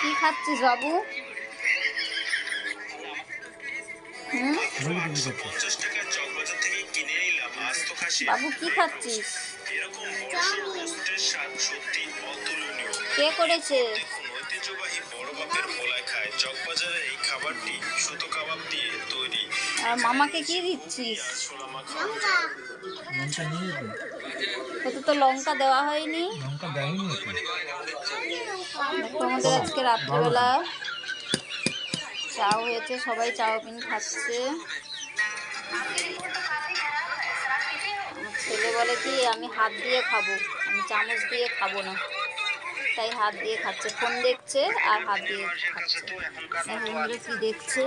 কি খাচ্ছিস বাবু? বাবু কি খাচ্ছিস? কে করেছে? আর মামাকে কি দিচ্ছিস? ওতে তো লঙ্কা দেওয়া হয়নি। আমাদের আজকে রাত্রিবেলা চাও হয়েছে, সবাই চাউমিন খাচ্ছে। ছেলে বলে কি আমি হাত দিয়ে খাবো, আমি চামচ দিয়ে খাবো না, তাই হাত দিয়ে খাচ্ছে। ফোন দেখছে আর হাত দিয়ে খাচ্ছে। কি দেখছে?